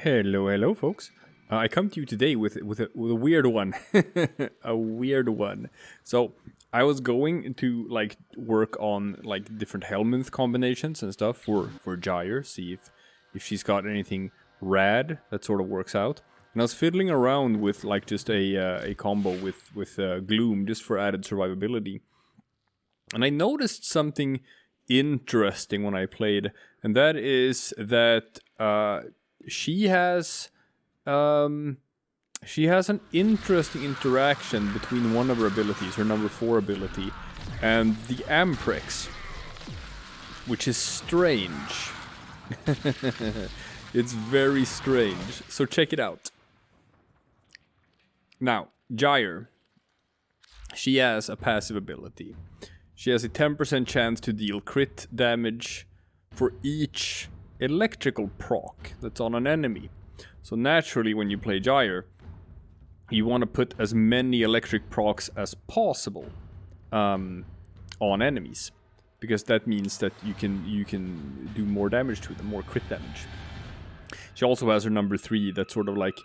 Hello, folks. I come to you today with a weird one, a weird one. So I was going to like work on like different helmet combinations and stuff for Gyre, see if she's got anything rad that sort of works out. And I was fiddling around with like just a combo with Gloom just for added survivability. And I noticed something interesting when I played, and that is that she has an interesting interaction between one of her abilities, her number 4 ability, and the Amprex, which is strange. It's very strange. So check it out. Now, Gyre, she has a passive ability. She has a 10% chance to deal crit damage for each electrical proc that's on an enemy. So naturally, when you play Gyre, you want to put as many electric procs as possible on enemies, because that means that you can do more damage to them, more crit damage. She also has her number 3 that sort of like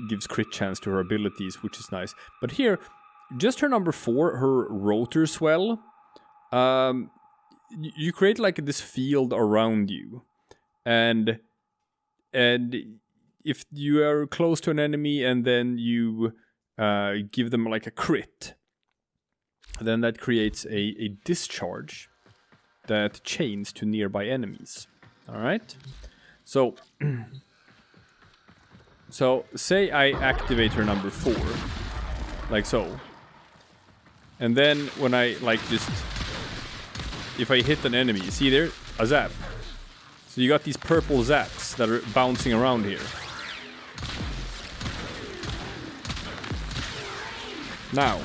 gives crit chance to her abilities, which is nice. But here, just her number 4, her Rotorswell, you create like this field around you, and if you are close to an enemy and then you give them like a crit, then that creates a discharge that chains to nearby enemies. All right, so say I activate her number 4, like so, and then when I like just, if I hit an enemy, you see there, a zap. So you got these purple zaps that are bouncing around here. Now,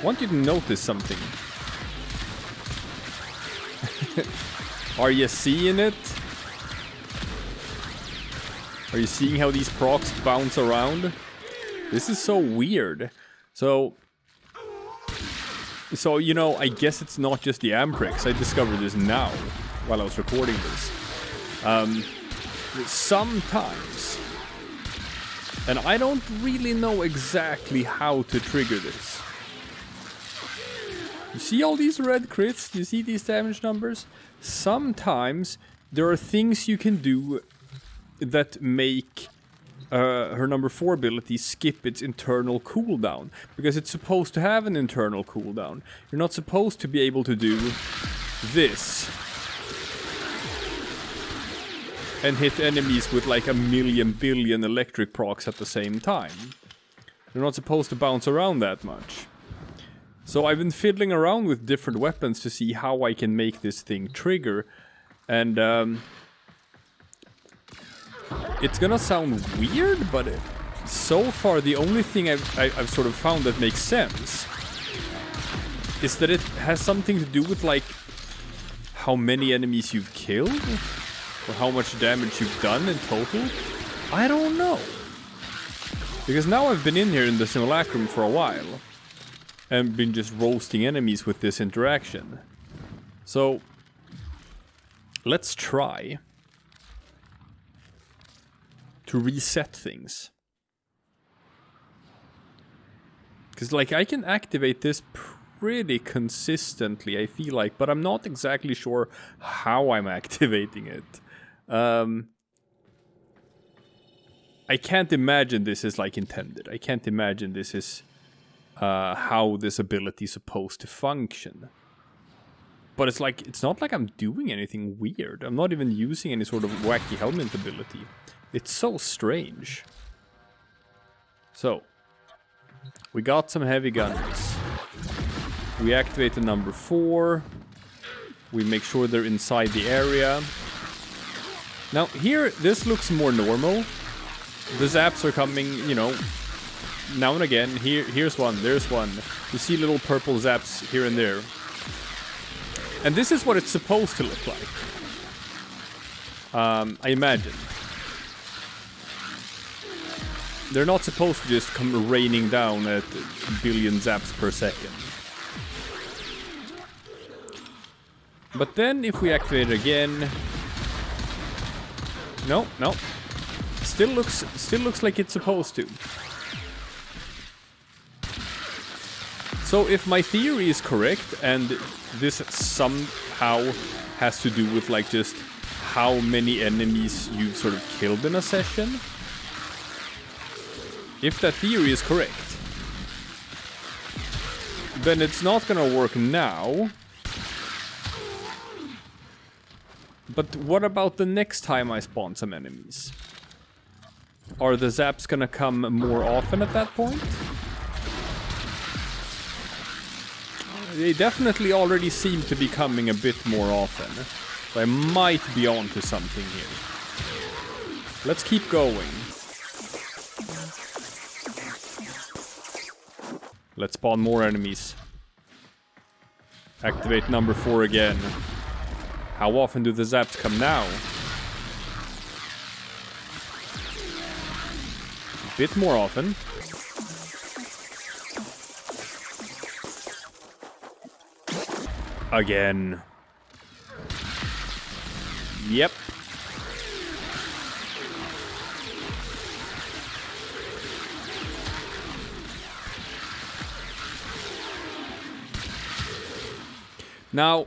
I want you to notice something. Are you seeing it? Are you seeing how these procs bounce around? This is so weird. So you know, I guess it's not just the Amprex. I discovered this now while I was recording this. Sometimes, and I don't really know exactly how to trigger this. You see all these red crits? Do you see these damage numbers? Sometimes there are things you can do that make her number 4 ability skip its internal cooldown, because it's supposed to have an internal cooldown. You're not supposed to be able to do this and hit enemies with like a million billion electric procs at the same time. You're not supposed to bounce around that much. So I've been fiddling around with different weapons to see how I can make this thing trigger, and it's gonna sound weird, but so far the only thing I've sort of found that makes sense is that it has something to do with like how many enemies you've killed or how much damage you've done in total. I don't know, because now I've been in here in the simulacrum for a while and been just roasting enemies with this interaction. So let's try to reset things. Because like I can activate this pretty consistently, I feel like, but I'm not exactly sure how I'm activating it. I can't imagine this is like intended. I can't imagine this is how this ability is supposed to function. But it's like, it's not like I'm doing anything weird. I'm not even using any sort of wacky helmet ability. It's so strange. So, we got some heavy guns. We activate the number 4. We make sure they're inside the area. Now here, this looks more normal. The zaps are coming, you know, now and again. Here's one, there's one. You see little purple zaps here and there. And this is what it's supposed to look like. I imagine. They're not supposed to just come raining down at a billion zaps per second. But then if we activate it again... No, no. Still looks like it's supposed to. So if my theory is correct, and this somehow has to do with like just how many enemies you've sort of killed in a session, if that theory is correct, then it's not gonna work now. But what about the next time I spawn some enemies? Are the zaps gonna come more often at that point? They definitely already seem to be coming a bit more often. So I might be onto something here. Let's keep going. Let's spawn more enemies. Activate number 4 again. How often do the zaps come now? A bit more often. Again. Yep. Now,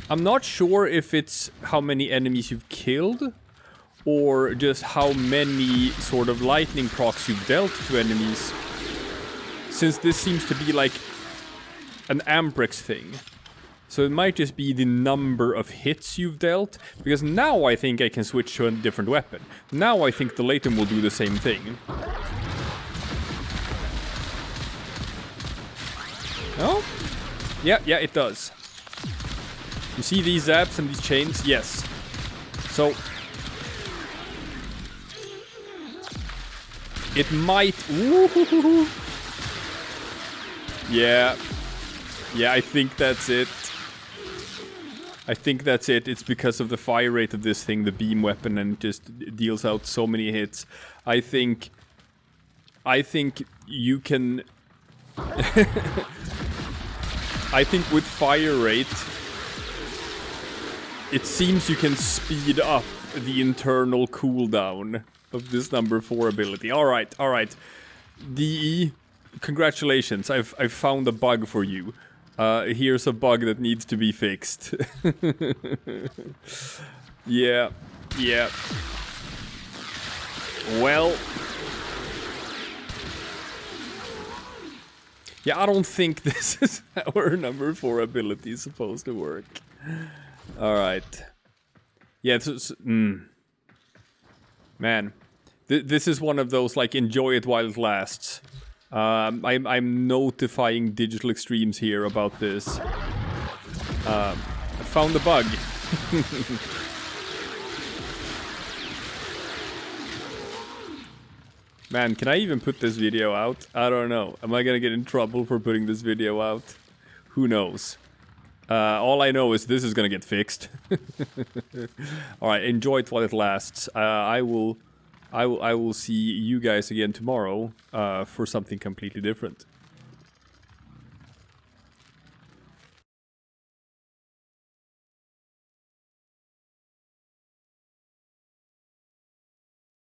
I'm not sure if it's how many enemies you've killed, or just how many sort of lightning procs you've dealt to enemies, since this seems to be like an Amprex thing. So it might just be the number of hits you've dealt, because now I think I can switch to a different weapon. Now I think the Latent will do the same thing. No? Yeah, it does. You see these zaps and these chains? Yes. So... it might... Woo-hoo-hoo-hoo. Yeah. Yeah, I think that's it. I think that's it. It's because of the fire rate of this thing, the beam weapon, and it just deals out so many hits. I think you can... I think with fire rate, it seems you can speed up the internal cooldown of this number 4 ability. Alright, alright. DE, congratulations. I've found a bug for you. Here's a bug that needs to be fixed. Yeah. Well... yeah, I don't think this is how our number 4 ability is supposed to work. Alright. Yeah, man. This is one of those, like, enjoy it while it lasts. I'm notifying Digital Extremes here about this. I found a bug. Man, can I even put this video out? I don't know. Am I gonna get in trouble for putting this video out? Who knows? All I know is this is gonna get fixed. Alright, enjoy it while it lasts. I will see you guys again tomorrow for something completely different.